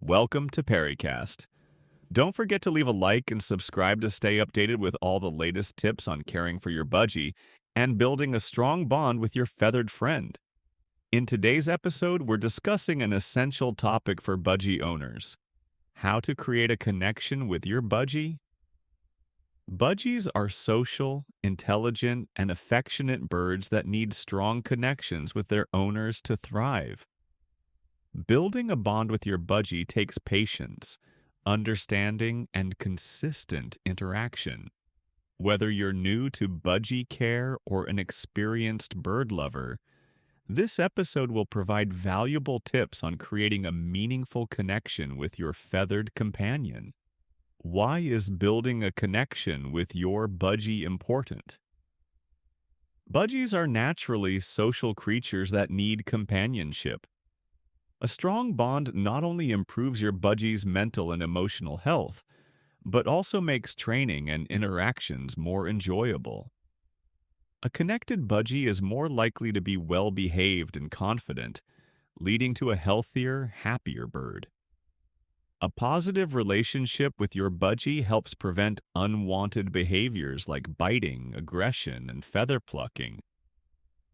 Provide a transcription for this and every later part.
Welcome to Pericast. Don't forget to leave a like and subscribe to stay updated with all the latest tips on caring for your budgie and building a strong bond with your feathered friend. In today's episode, we're discussing an essential topic for budgie owners: how to create a connection with your budgie. Budgies are social, intelligent, and affectionate birds that need strong connections with their owners to thrive. Building a bond with your budgie takes patience, understanding, and consistent interaction. Whether you're new to budgie care or an experienced bird lover, this episode will provide valuable tips on creating a meaningful connection with your feathered companion. Why is building a connection with your budgie important? Budgies are naturally social creatures that need companionship. A strong bond not only improves your budgie's mental and emotional health, but also makes training and interactions more enjoyable. A connected budgie is more likely to be well-behaved and confident, leading to a healthier, happier bird. A positive relationship with your budgie helps prevent unwanted behaviors like biting, aggression, and feather plucking.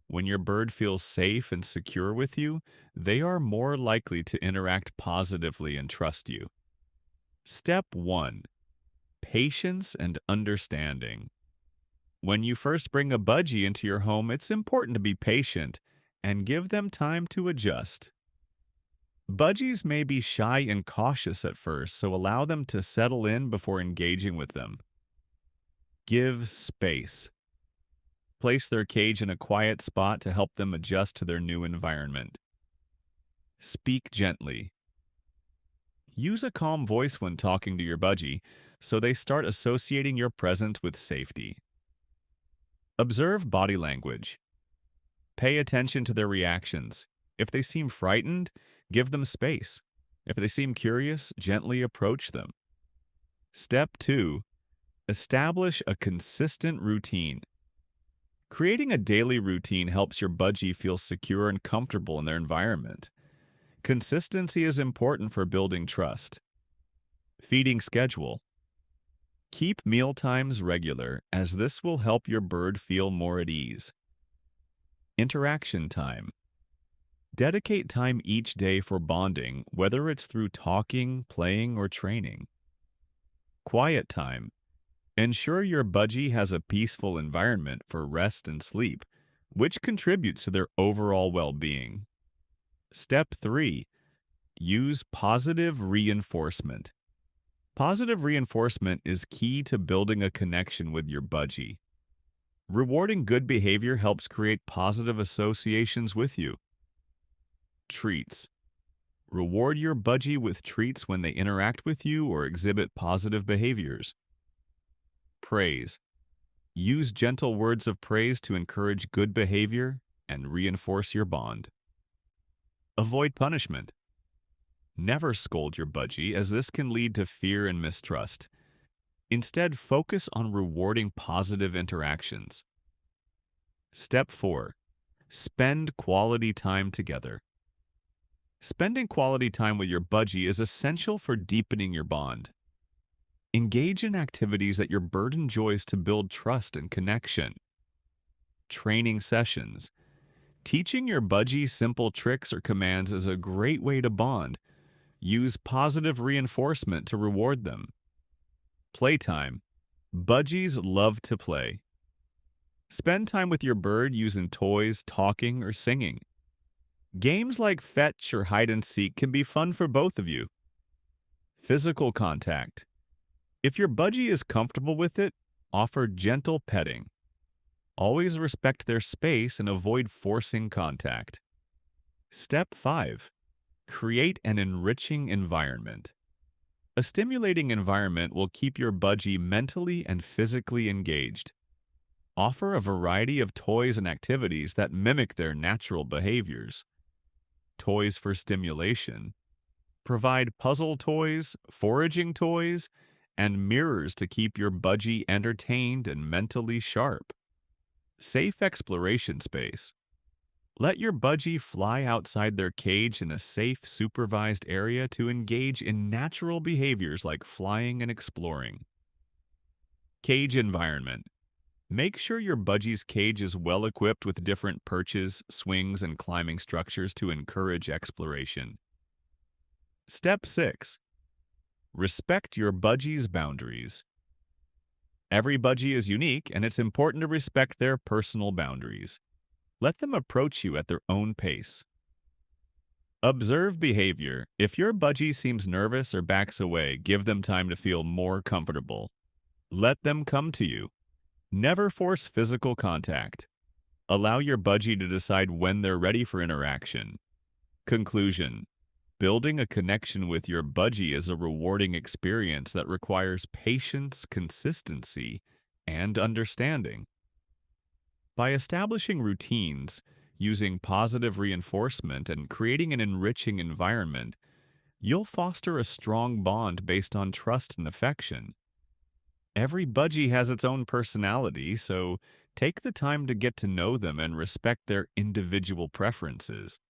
When your bird feels safe and secure with you, they are more likely to interact positively and trust you. Step 1. Patience and understanding. When you first bring a budgie into your home, it's important to be patient and give them time to adjust. Budgies may be shy and cautious at first, so allow them to settle in before engaging with them. Give space. Place their cage in a quiet spot to help them adjust to their new environment. Speak gently. Use a calm voice when talking to your budgie, so they start associating your presence with safety. Observe body language. Pay attention to their reactions. If they seem frightened, give them space. If they seem curious, gently approach them. Step 2. Establish a consistent routine. Creating a daily routine helps your budgie feel secure and comfortable in their environment. Consistency is important for building trust. Feeding schedule. Keep meal times regular, as this will help your bird feel more at ease. Interaction time. Dedicate time each day for bonding, whether it's through talking, playing, or training. Quiet time. Ensure your budgie has a peaceful environment for rest and sleep, which contributes to their overall well-being. Step 3. Use positive reinforcement. Positive reinforcement is key to building a connection with your budgie. Rewarding good behavior helps create positive associations with you. Treats. Reward your budgie with treats when they interact with you or exhibit positive behaviors. Praise. Use gentle words of praise to encourage good behavior and reinforce your bond. Avoid punishment. Never scold your budgie, as this can lead to fear and mistrust. Instead, focus on rewarding positive interactions. Step 4. Spend quality time together. Spending quality time with your budgie is essential for deepening your bond. Engage in activities that your bird enjoys to build trust and connection. Training sessions. Teaching your budgie simple tricks or commands is a great way to bond. Use positive reinforcement to reward them. Playtime. Budgies love to play. Spend time with your bird using toys, talking, or singing. Games like fetch or hide and seek can be fun for both of you. Physical contact. If your budgie is comfortable with it, offer gentle petting. Always respect their space and avoid forcing contact. Step 5. Create an enriching environment. A stimulating environment will keep your budgie mentally and physically engaged. Offer a variety of toys and activities that mimic their natural behaviors. Toys for stimulation. Provide puzzle toys, foraging toys, and mirrors to keep your budgie entertained and mentally sharp. Safe exploration space. Let your budgie fly outside their cage in a safe, supervised area to engage in natural behaviors like flying and exploring. Cage environment. Make sure your budgie's cage is well equipped with different perches, swings, and climbing structures to encourage exploration. Step 6. Respect your budgie's boundaries. Every budgie is unique, and it's important to respect their personal boundaries. Let them approach you at their own pace. Observe behavior. If your budgie seems nervous or backs away, give them time to feel more comfortable. Let them come to you. Never force physical contact. Allow your budgie to decide when they're ready for interaction. Conclusion. Building a connection with your budgie is a rewarding experience that requires patience, consistency, and understanding. By establishing routines, using positive reinforcement, and creating an enriching environment, you'll foster a strong bond based on trust and affection. Every budgie has its own personality, so take the time to get to know them and respect their individual preferences.